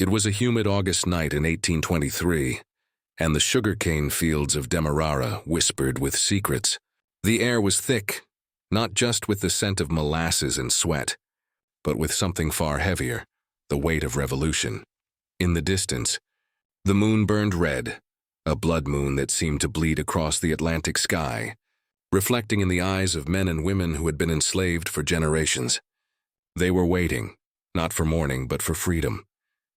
It was a humid August night in 1823, and the sugarcane fields of Demerara whispered with secrets. The air was thick, not just with the scent of molasses and sweat, but with something far heavier, the weight of revolution. In the distance, the moon burned red, a blood moon that seemed to bleed across the Atlantic sky, reflecting in the eyes of men and women who had been enslaved for generations. They were waiting, not for morning, but for freedom.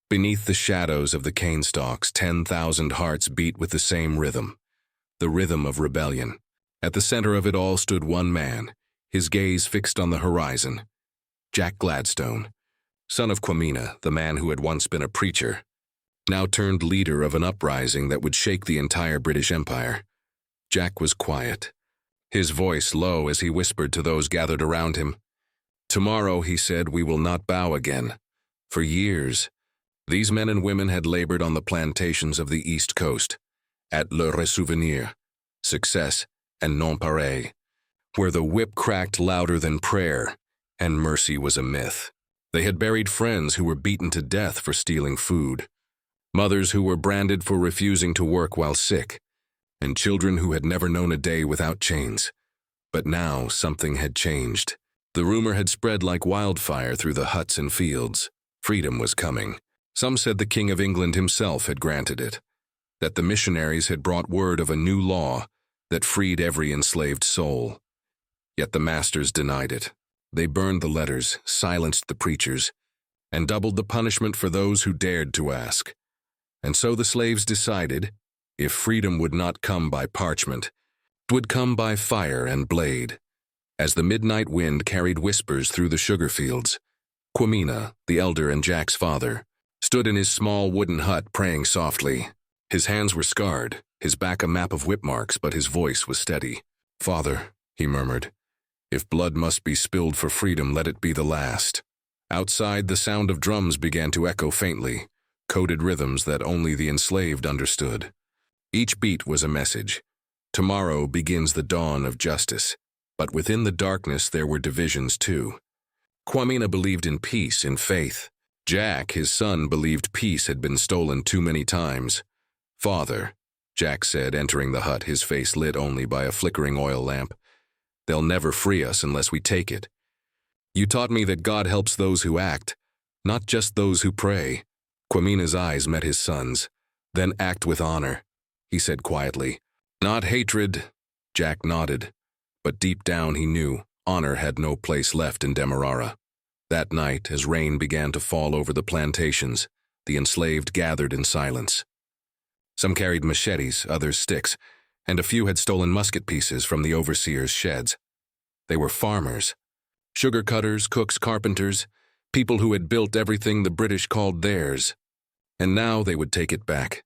Beneath the shadows of the cane stalks, 10,000 hearts beat with the same rhythm, the rhythm of rebellion. At the center of it all stood one man, his gaze fixed on the horizon. Jack Gladstone, son of Quamina, the man who had once been a preacher, now turned leader of an uprising that would shake the entire British Empire. Jack was quiet, his voice low as he whispered to those gathered around him. "Tomorrow," he said, "we will not bow again." For years, these men and women had labored on the plantations of the East Coast, at Le Ressouvenir, Success, and Nonpareil, where the whip cracked louder than prayer, and mercy was a myth. They had buried friends who were beaten to death for stealing food, mothers who were branded for refusing to work while sick, and children who had never known a day without chains. But now something had changed. The rumor had spread like wildfire through the huts and fields. Freedom was coming. Some said the King of England himself had granted it, that the missionaries had brought word of a new law that freed every enslaved soul. Yet the masters denied it. They burned the letters, silenced the preachers, and doubled the punishment for those who dared to ask. And so the slaves decided, if freedom would not come by parchment, it would come by fire and blade. As the midnight wind carried whispers through the sugar fields, Quamina, the elder and Jack's father, stood in his small wooden hut praying softly. His hands were scarred, his back a map of whip marks, but his voice was steady. "Father," he murmured, "if blood must be spilled for freedom, let it be the last." Outside, the sound of drums began to echo faintly, coded rhythms that only the enslaved understood. Each beat was a message. Tomorrow begins the dawn of justice. But within the darkness there were divisions too. Quamina believed in peace, in faith. Jack, his son, believed peace had been stolen too many times. "Father," Jack said, entering the hut, his face lit only by a flickering oil lamp, "they'll never free us unless we take it. You taught me that God helps those who act, not just those who pray." Quamina's eyes met his son's. "Then act with honor," he said quietly. "Not hatred." Jack nodded, but deep down he knew honor had no place left in Demerara. That night, as rain began to fall over the plantations, the enslaved gathered in silence. Some carried machetes, others sticks, and a few had stolen musket pieces from the overseer's sheds. They were farmers, sugar cutters, cooks, carpenters, people who had built everything the British called theirs. And now they would take it back.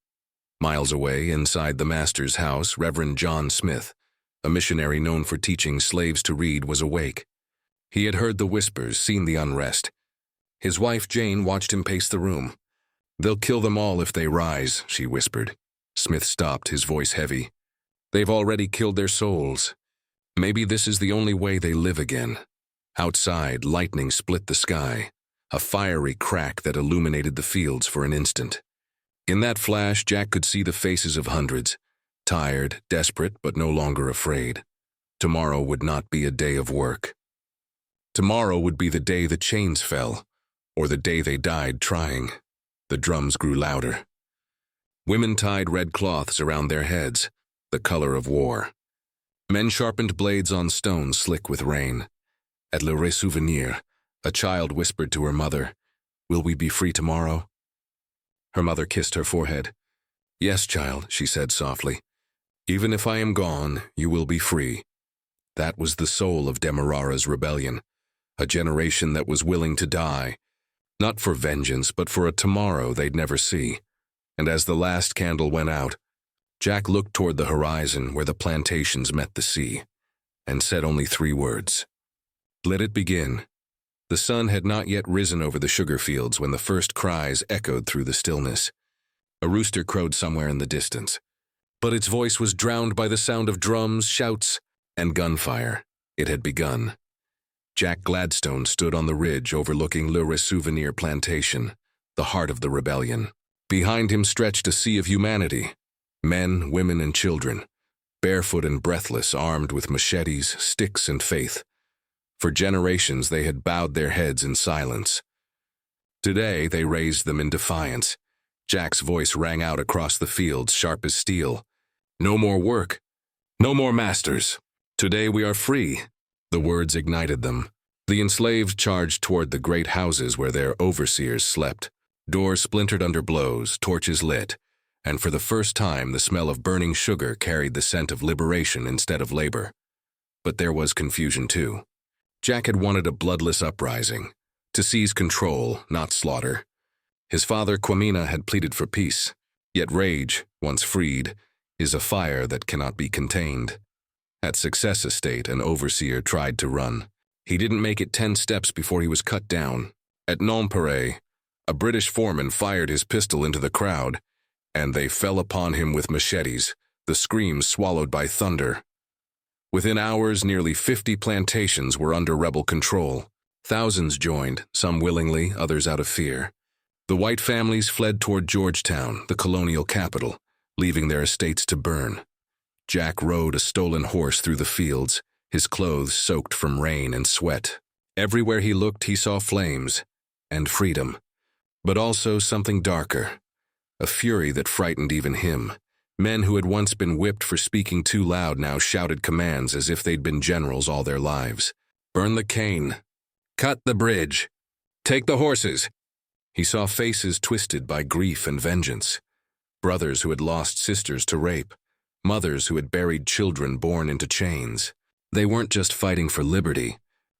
Miles away, inside the master's house, Reverend John Smith, a missionary known for teaching slaves to read, was awake. He had heard the whispers, seen the unrest. His wife, Jane, watched him pace the room. "They'll kill them all if they rise," she whispered. Smith stopped, his voice heavy. "They've already killed their souls. Maybe this is the only way they live again." Outside, lightning split the sky, a fiery crack that illuminated the fields for an instant. In that flash, Jack could see the faces of hundreds, tired, desperate, but no longer afraid. Tomorrow would not be a day of work. Tomorrow would be the day the chains fell, or the day they died trying. The drums grew louder. Women tied red cloths around their heads, the color of war. Men sharpened blades on stones slick with rain. At Le Ressouvenir, a child whispered to her mother, "Will we be free tomorrow?" Her mother kissed her forehead. "Yes, child," she said softly. "Even if I am gone, you will be free." That was the soul of Demerara's rebellion, a generation that was willing to die, not for vengeance, but for a tomorrow they'd never see. And as the last candle went out, Jack looked toward the horizon where the plantations met the sea, and said only 3 words. "Let it begin." The sun had not yet risen over the sugar fields when the first cries echoed through the stillness. A rooster crowed somewhere in the distance, but its voice was drowned by the sound of drums, shouts, and gunfire. It had begun. Jack Gladstone stood on the ridge overlooking Le Ressouvenir plantation, the heart of the rebellion. Behind him stretched a sea of humanity, men, women, and children, barefoot and breathless, armed with machetes, sticks, and faith. For generations they had bowed their heads in silence. Today they raised them in defiance. Jack's voice rang out across the fields, sharp as steel. No more work. No more masters. Today we are free. The words ignited them. The enslaved charged toward the great houses where their overseers slept. Doors splintered under blows, torches lit, and for the first time the smell of burning sugar carried the scent of liberation instead of labor. But there was confusion too. Jack had wanted a bloodless uprising, to seize control, not slaughter. His father, Quamina, had pleaded for peace. Yet rage, once freed, is a fire that cannot be contained. At Success Estate, an overseer tried to run. He didn't make it 10 steps before he was cut down. At Nonpareil, a British foreman fired his pistol into the crowd, and they fell upon him with machetes, the screams swallowed by thunder. Within hours, nearly 50 plantations were under rebel control. Thousands joined, some willingly, others out of fear. The white families fled toward Georgetown, the colonial capital, leaving their estates to burn. Jack rode a stolen horse through the fields, his clothes soaked from rain and sweat. Everywhere he looked, he saw flames and freedom, but also something darker, a fury that frightened even him. Men who had once been whipped for speaking too loud now shouted commands as if they'd been generals all their lives. Burn the cane. Cut the bridge. Take the horses. He saw faces twisted by grief and vengeance. Brothers who had lost sisters to rape. Mothers who had buried children born into chains. They weren't just fighting for liberty.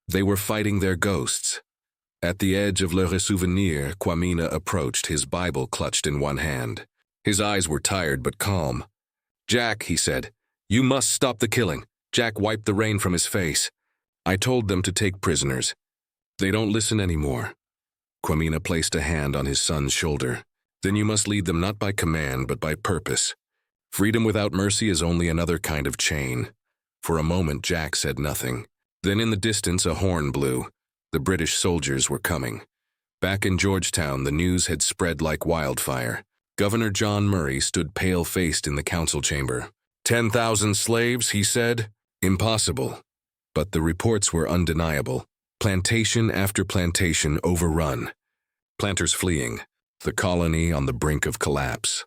They were fighting their ghosts. At the edge of Le Ressouvenir, Quamina approached, his Bible clutched in one hand. His eyes were tired but calm. "Jack," he said, "you must stop the killing." Jack wiped the rain from his face. "I told them to take prisoners. They don't listen anymore." Quamina placed a hand on his son's shoulder. "Then you must lead them not by command but by purpose. Freedom without mercy is only another kind of chain." For a moment Jack said nothing. Then in the distance a horn blew. The British soldiers were coming. Back in Georgetown the news had spread like wildfire. Governor John Murray stood pale-faced in the council chamber. 10,000 slaves, he said? Impossible. But the reports were undeniable. Plantation after plantation overrun. Planters fleeing. The colony on the brink of collapse.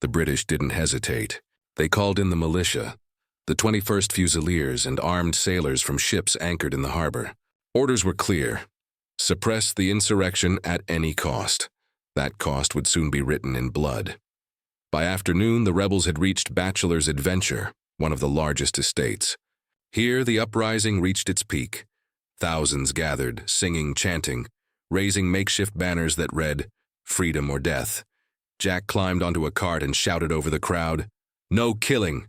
The British didn't hesitate. They called in the militia, the 21st Fusiliers and armed sailors from ships anchored in the harbor. Orders were clear. Suppress the insurrection at any cost. That cost would soon be written in blood. By afternoon, the rebels had reached Bachelor's Adventure, one of the largest estates. Here, the uprising reached its peak. Thousands gathered, singing, chanting, raising makeshift banners that read, "Freedom or Death." Jack climbed onto a cart and shouted over the crowd, "No killing!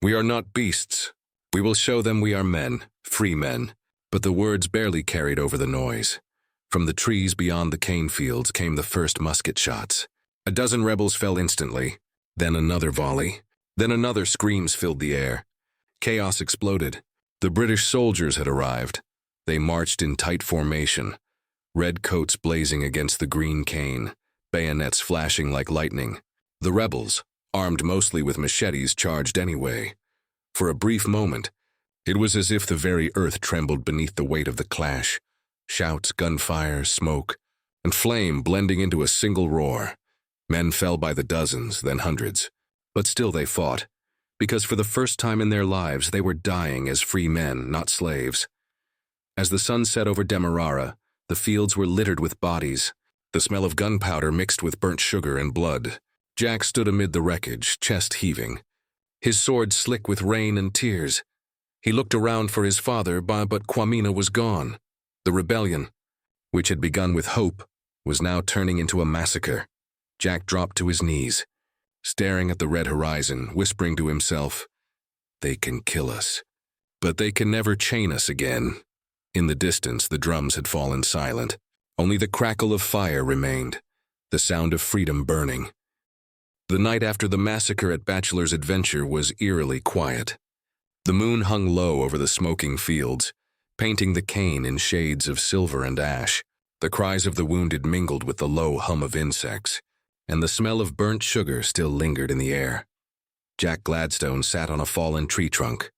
We are not beasts. We will show them we are men, free men." But the words barely carried over the noise. From the trees beyond the cane fields came the first musket shots. A dozen rebels fell instantly, then another volley, then another. Screams filled the air. Chaos exploded. The British soldiers had arrived. They marched in tight formation, red coats blazing against the green cane, bayonets flashing like lightning. The rebels, armed mostly with machetes, charged anyway. For a brief moment, it was as if the very earth trembled beneath the weight of the clash. Shouts, gunfire, smoke, and flame blending into a single roar. Men fell by the dozens, then hundreds. But still they fought, because for the first time in their lives they were dying as free men, not slaves. As the sun set over Demerara, the fields were littered with bodies, the smell of gunpowder mixed with burnt sugar and blood. Jack stood amid the wreckage, chest heaving, his sword slick with rain and tears. He looked around for his father, but Quamina was gone. The rebellion, which had begun with hope, was now turning into a massacre. Jack dropped to his knees, staring at the red horizon, whispering to himself, "They can kill us, but they can never chain us again." In the distance, the drums had fallen silent. Only the crackle of fire remained, the sound of freedom burning. The night after the massacre at Bachelor's Adventure was eerily quiet. The moon hung low over the smoking fields, painting the cane in shades of silver and ash. The cries of the wounded mingled with the low hum of insects, and the smell of burnt sugar still lingered in the air. Jack Gladstone sat on a fallen tree trunk,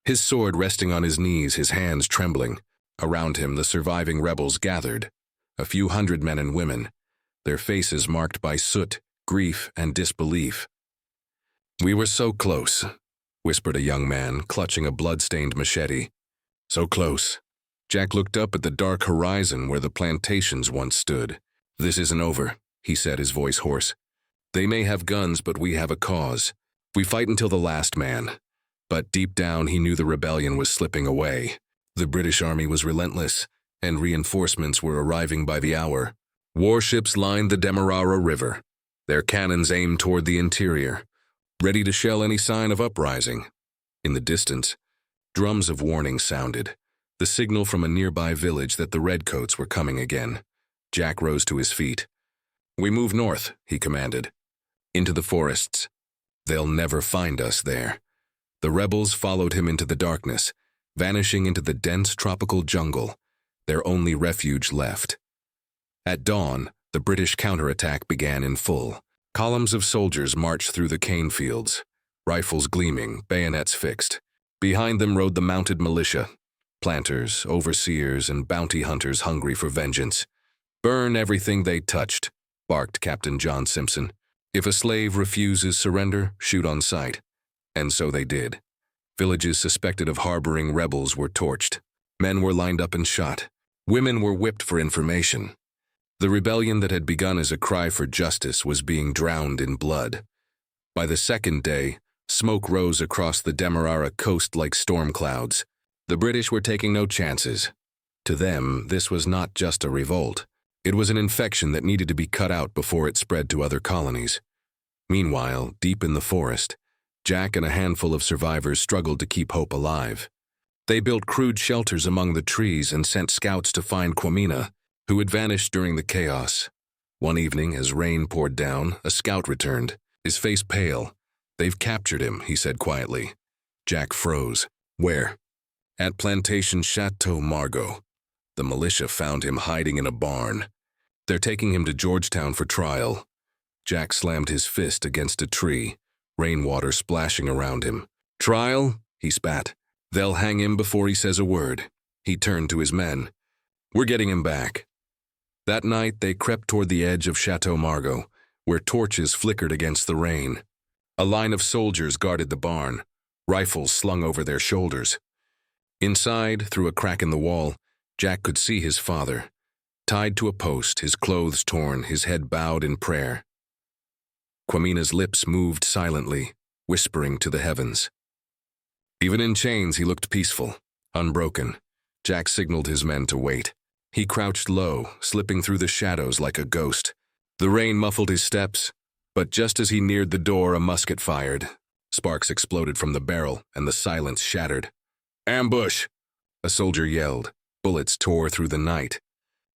his sword resting on his knees, his hands trembling. Around him, the surviving rebels gathered, a few hundred men and women, their faces marked by soot, grief, and disbelief. "We were so close," whispered a young man, clutching a blood-stained machete. "So close." Jack looked up at the dark horizon where the plantations once stood. "This isn't over," he said, his voice hoarse. "They may have guns, but we have a cause. We fight until the last man." But deep down, he knew the rebellion was slipping away. The British army was relentless, and reinforcements were arriving by the hour. Warships lined the Demerara River, their cannons aimed toward the interior, ready to shell any sign of uprising. In the distance, drums of warning sounded, the signal from a nearby village that the redcoats were coming again. Jack rose to his feet. "We move north," he commanded. "Into the forests. They'll never find us there." The rebels followed him into the darkness, vanishing into the dense tropical jungle, their only refuge left. At dawn, the British counterattack began in full. Columns of soldiers marched through the cane fields, rifles gleaming, bayonets fixed. Behind them rode the mounted militia, planters, overseers, and bounty hunters hungry for vengeance. "Burn everything they touched," barked Captain John Simpson. "If a slave refuses surrender, shoot on sight." And so they did. Villages suspected of harboring rebels were torched. Men were lined up and shot. Women were whipped for information. The rebellion that had begun as a cry for justice was being drowned in blood. By the second day, smoke rose across the Demerara coast like storm clouds. The British were taking no chances. To them, this was not just a revolt. It was an infection that needed to be cut out before it spread to other colonies. Meanwhile, deep in the forest, Jack and a handful of survivors struggled to keep hope alive. They built crude shelters among the trees and sent scouts to find Quamina, who had vanished during the chaos. One evening, as rain poured down, a scout returned, his face pale. "They've captured him," he said quietly. Jack froze. "Where?" "At Plantation Chateau Margaux. The militia found him hiding in a barn. They're taking him to Georgetown for trial." Jack slammed his fist against a tree, rainwater splashing around him. "Trial?" he spat. "They'll hang him before he says a word." He turned to his men. "We're getting him back." That night, they crept toward the edge of Chateau Margaux, where torches flickered against the rain. A line of soldiers guarded the barn, rifles slung over their shoulders. Inside, through a crack in the wall, Jack could see his father, tied to a post, his clothes torn, his head bowed in prayer. Quamina's lips moved silently, whispering to the heavens. Even in chains, he looked peaceful, unbroken. Jack signaled his men to wait. He crouched low, slipping through the shadows like a ghost. The rain muffled his steps, but just as he neared the door, a musket fired. Sparks exploded from the barrel, and the silence shattered. "Ambush!" a soldier yelled. Bullets tore through the night.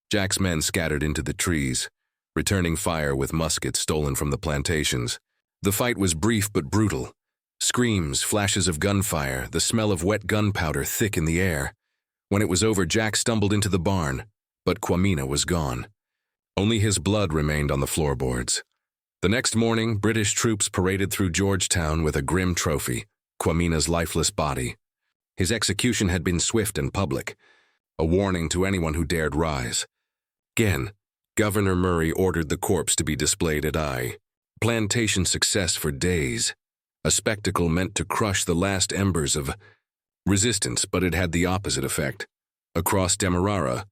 Jack's men scattered into the trees, returning fire with muskets stolen from the plantations. The fight was brief but brutal. Screams, flashes of gunfire, the smell of wet gunpowder thick in the air. When it was over, Jack stumbled into the barn, but Quamina was gone. Only his blood remained on the floorboards. The next morning, British troops paraded through Georgetown with a grim trophy, Quamina's lifeless body. His execution had been swift and public, a warning to anyone who dared rise. Again, Governor Murray ordered the corpse to be displayed at plantation success for days, a spectacle meant to crush the last embers of resistance, but it had the opposite effect. Across Demerara,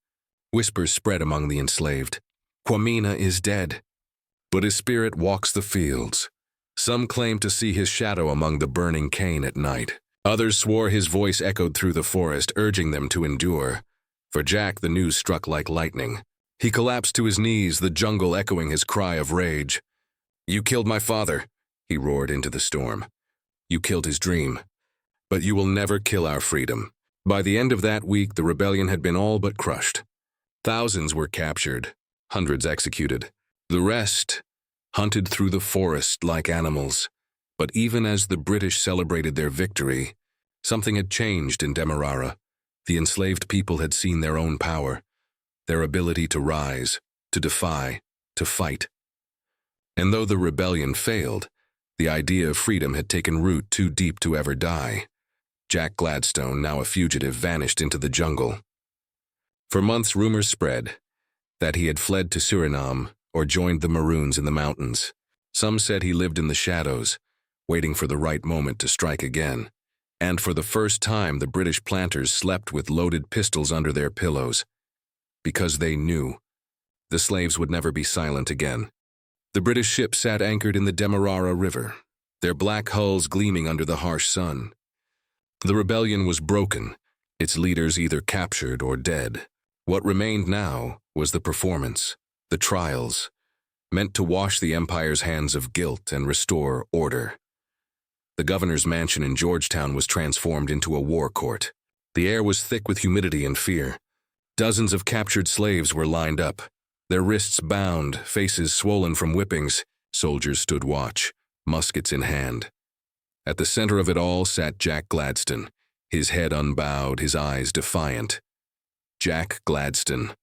whispers spread among the enslaved. "Quamina is dead, but his spirit walks the fields." Some claimed to see his shadow among the burning cane at night. Others swore his voice echoed through the forest, urging them to endure. For Jack, the news struck like lightning. He collapsed to his knees, the jungle echoing his cry of rage. "You killed my father," he roared into the storm. "You killed his dream. But you will never kill our freedom." By the end of that week, the rebellion had been all but crushed. Thousands were captured, hundreds executed. The rest hunted through the forest like animals. But even as the British celebrated their victory, something had changed in Demerara. The enslaved people had seen their own power. their ability to rise, to defy, to fight. And though the rebellion failed, the idea of freedom had taken root too deep to ever die. Jack Gladstone, now a fugitive, vanished into the jungle. For months rumors spread that he had fled to Suriname or joined the Maroons in the mountains. Some said he lived in the shadows, waiting for the right moment to strike again. And for the first time, the British planters slept with loaded pistols under their pillows, because they knew the slaves would never be silent again. The British ships sat anchored in the Demerara River, their black hulls gleaming under the harsh sun. The rebellion was broken, its leaders either captured or dead. What remained now was the performance, the trials, meant to wash the empire's hands of guilt and restore order. The governor's mansion in Georgetown was transformed into a war court. The air was thick with humidity and fear. Dozens of captured slaves were lined up, their wrists bound, faces swollen from whippings. Soldiers stood watch, muskets in hand. At the center of it all sat Jack Gladstone, his head unbowed, his eyes defiant. Jack Gladstone,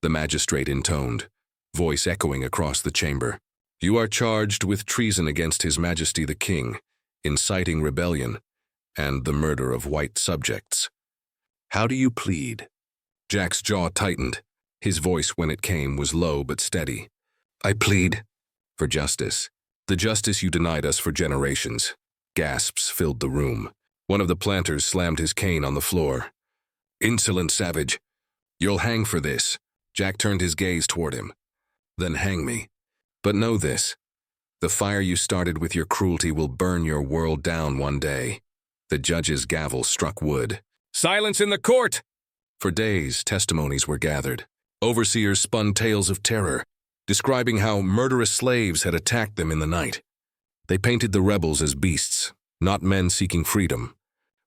the magistrate intoned, voice echoing across the chamber. You are charged with treason against His Majesty the King, inciting rebellion, and the murder of white subjects. How do you plead? Jack's jaw tightened. His voice, when it came, was low but steady. I plead for justice. The justice you denied us for generations. Gasps filled the room. One of the planters slammed his cane on the floor. Insolent savage. You'll hang for this. Jack turned his gaze toward him. Then hang me. But know this. The fire you started with your cruelty will burn your world down one day. The judge's gavel struck wood. Silence in the court! For days, testimonies were gathered. Overseers spun tales of terror, describing how murderous slaves had attacked them in the night. They painted the rebels as beasts, not men seeking freedom,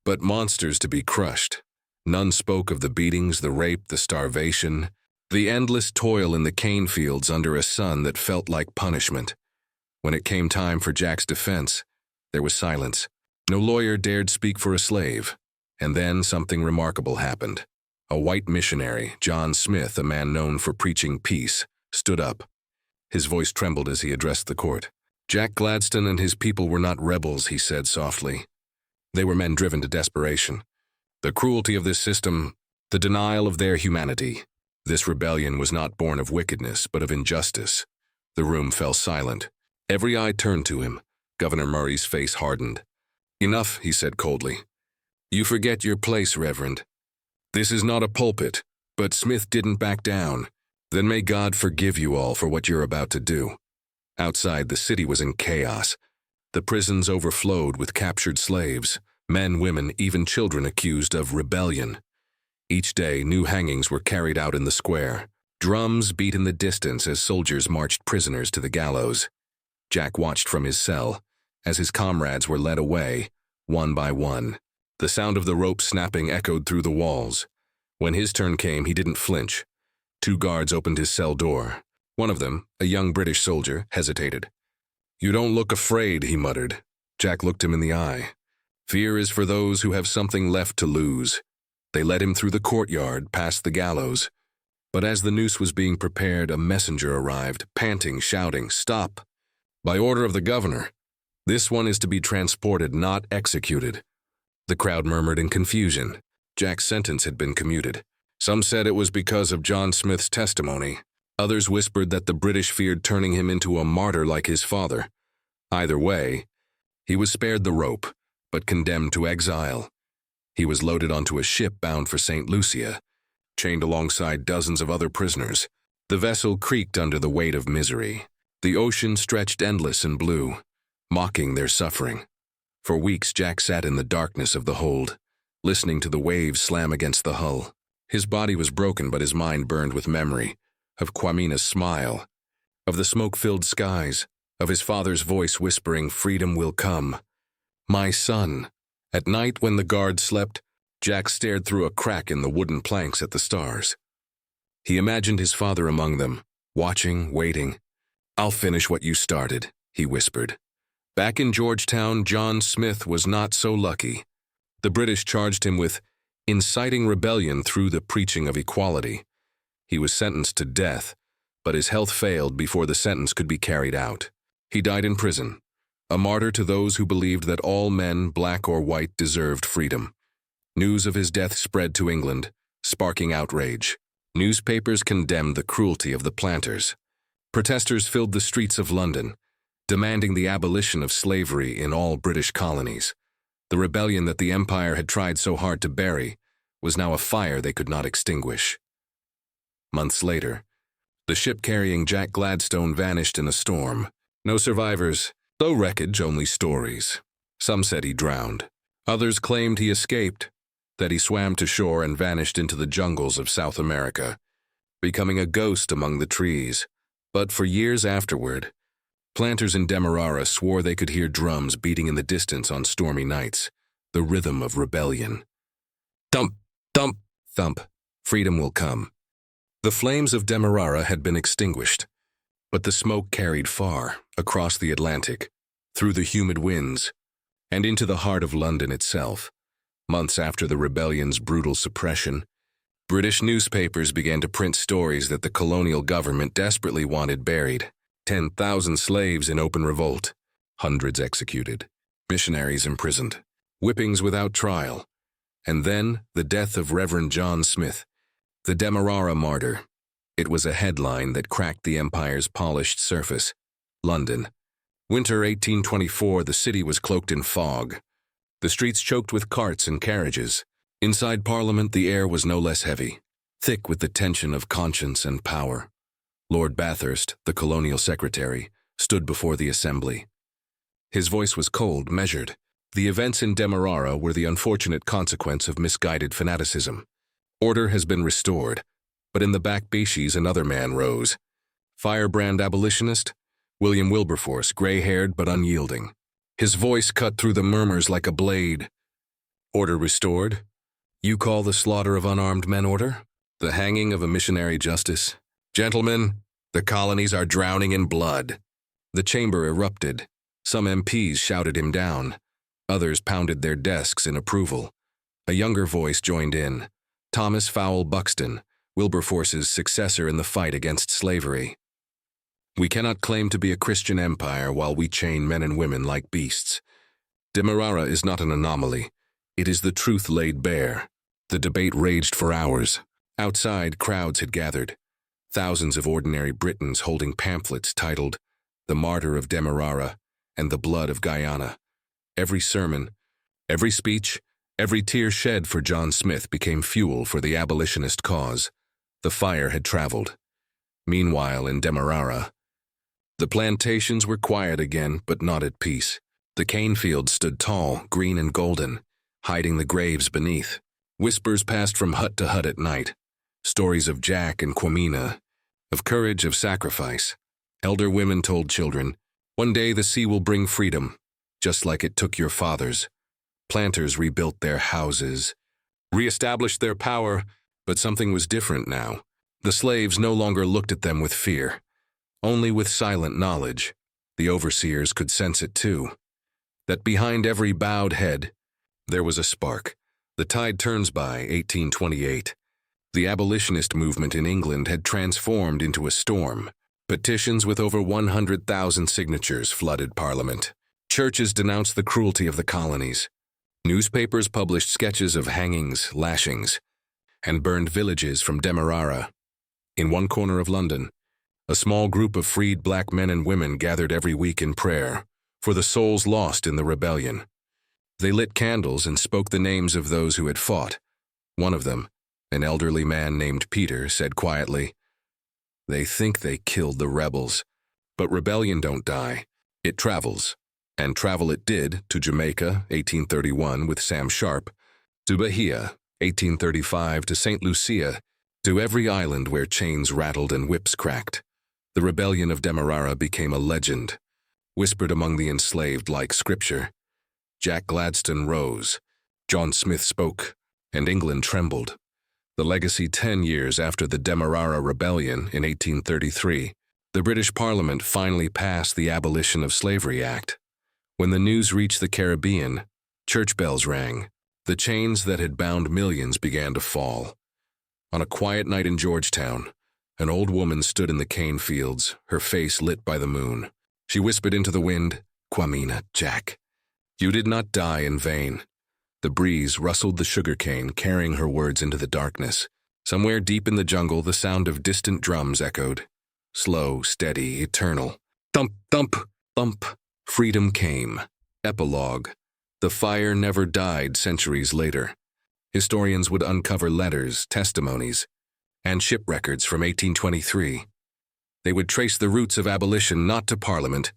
but monsters to be crushed. None spoke of the beatings, the rape, the starvation, the endless toil in the cane fields under a sun that felt like punishment. When it came time for Jack's defense, there was silence. No lawyer dared speak for a slave. And then something remarkable happened. A white missionary, John Smith, a man known for preaching peace, stood up. His voice trembled as he addressed the court. Jack Gladstone and his people were not rebels, he said softly. They were men driven to desperation. The cruelty of this system, the denial of their humanity. This rebellion was not born of wickedness, but of injustice. The room fell silent. Every eye turned to him. Governor Murray's face hardened. Enough, he said coldly. You forget your place, Reverend. This is not a pulpit, but Smith didn't back down. Then may God forgive you all for what you're about to do. Outside, the city was in chaos. The prisons overflowed with captured slaves, men, women, even children accused of rebellion. Each day, new hangings were carried out in the square. Drums beat in the distance as soldiers marched prisoners to the gallows. Jack watched from his cell as his comrades were led away, one by one. The sound of the rope snapping echoed through the walls. When his turn came, he didn't flinch. 2 guards opened his cell door. One of them, a young British soldier, hesitated. You don't look afraid, he muttered. Jack looked him in the eye. Fear is for those who have something left to lose. They led him through the courtyard, past the gallows. But as the noose was being prepared, a messenger arrived, panting, shouting, Stop! By order of the governor. This one is to be transported, not executed. The crowd murmured in confusion. Jack's sentence had been commuted. Some said it was because of John Smith's testimony. Others whispered that the British feared turning him into a martyr like his father. Either way, he was spared the rope, but condemned to exile. He was loaded onto a ship bound for St. Lucia, chained alongside dozens of other prisoners. The vessel creaked under the weight of misery. The ocean stretched endless and blue, mocking their suffering. For weeks, Jack sat in the darkness of the hold, listening to the waves slam against the hull. His body was broken, but his mind burned with memory of Kwamina's smile, of the smoke-filled skies, of his father's voice whispering, Freedom will come. My son. At night, when the guard slept, Jack stared through a crack in the wooden planks at the stars. He imagined his father among them, watching, waiting. I'll finish what you started, he whispered. Back in Georgetown, John Smith was not so lucky. The British charged him with inciting rebellion through the preaching of equality. He was sentenced to death, but his health failed before the sentence could be carried out. He died in prison, a martyr to those who believed that all men, black or white, deserved freedom. News of his death spread to England, sparking outrage. Newspapers condemned the cruelty of the planters. Protesters filled the streets of London, demanding the abolition of slavery in all British colonies. The rebellion that the Empire had tried so hard to bury was now a fire they could not extinguish. Months later, the ship carrying Jack Gladstone vanished in a storm. No survivors, no wreckage, only stories. Some said he drowned. Others claimed he escaped, that he swam to shore and vanished into the jungles of South America, becoming a ghost among the trees. But for years afterward, planters in Demerara swore they could hear drums beating in the distance on stormy nights, the rhythm of rebellion. Thump, thump, thump, freedom will come. The flames of Demerara had been extinguished, but the smoke carried far, across the Atlantic, through the humid winds, and into the heart of London itself. Months after the rebellion's brutal suppression, British newspapers began to print stories that the colonial government desperately wanted buried. 10,000 slaves in open revolt, hundreds executed, missionaries imprisoned, whippings without trial, and then the death of Reverend John Smith, the Demerara martyr. It was a headline that cracked the empire's polished surface. London. Winter 1824, the city was cloaked in fog. The streets choked with carts and carriages. Inside Parliament, the air was no less heavy, thick with the tension of conscience and power. Lord Bathurst, the Colonial Secretary, stood before the Assembly. His voice was cold, measured. The events in Demerara were the unfortunate consequence of misguided fanaticism. Order has been restored, but in the back benches another man rose. Firebrand abolitionist, William Wilberforce, gray-haired but unyielding. His voice cut through the murmurs like a blade. Order restored? You call the slaughter of unarmed men order? The hanging of a missionary justice? Gentlemen, the colonies are drowning in blood. The chamber erupted. Some MPs shouted him down. Others pounded their desks in approval. A younger voice joined in. Thomas Fowell Buxton, Wilberforce's successor in the fight against slavery. We cannot claim to be a Christian empire while we chain men and women like beasts. Demerara is not an anomaly. It is the truth laid bare. The debate raged for hours. Outside, crowds had gathered. Thousands of ordinary Britons holding pamphlets titled The Martyr of Demerara and the Blood of Guyana. Every sermon, every speech, every tear shed for John Smith became fuel for the abolitionist cause. The fire had traveled. Meanwhile, in Demerara, the plantations were quiet again, but not at peace. The cane fields stood tall, green and golden, hiding the graves beneath. Whispers passed from hut to hut at night. Stories of Jack and Quamina, of courage, of sacrifice. Elder women told children, one day the sea will bring freedom, just like it took your fathers. Planters rebuilt their houses, reestablished their power, but something was different now. The slaves no longer looked at them with fear, only with silent knowledge. The overseers could sense it too, that behind every bowed head, there was a spark. The tide turns by 1828. The abolitionist movement in England had transformed into a storm. Petitions with over 100,000 signatures flooded Parliament. Churches denounced the cruelty of the colonies. Newspapers published sketches of hangings, lashings, and burned villages from Demerara. In one corner of London, a small group of freed black men and women gathered every week in prayer for the souls lost in the rebellion. They lit candles and spoke the names of those who had fought. One of them, an elderly man named Peter, said quietly, "They think they killed the rebels, but rebellion don't die. It travels." And travel it did to Jamaica, 1831, with Sam Sharp, to Bahia, 1835, to St. Lucia, to every island where chains rattled and whips cracked. The rebellion of Demerara became a legend, whispered among the enslaved like scripture. Jack Gladstone rose, John Smith spoke, and England trembled. The legacy 10 years after the Demerara Rebellion in 1833, the British Parliament finally passed the Abolition of Slavery Act. When the news reached the Caribbean, church bells rang. The chains that had bound millions began to fall. On a quiet night in Georgetown, An old woman stood in the cane fields, her face lit by the moon. She whispered into the wind, "Kwamina, Jack, you did not die in vain." The breeze rustled the sugarcane, carrying her words into the darkness. Somewhere deep in the jungle, the sound of distant drums echoed. Slow, steady, eternal. Thump, thump, thump. Freedom came. Epilogue. The fire never died centuries later. Historians would uncover letters, testimonies, and ship records from 1823. They would trace the roots of abolition not to Parliament,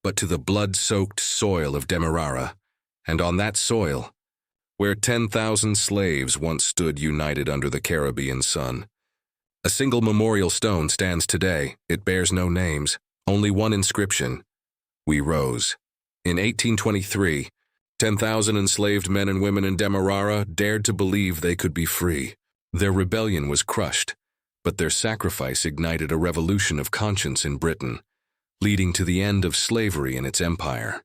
but to the blood-soaked soil of Demerara, and on that soil, where 10,000 slaves once stood united under the Caribbean sun. A single memorial stone stands today. It bears no names, only one inscription: "We rose." In 1823, 10,000 enslaved men and women in Demerara dared to believe they could be free. Their rebellion was crushed, but their sacrifice ignited a revolution of conscience in Britain, leading to the end of slavery in its empire.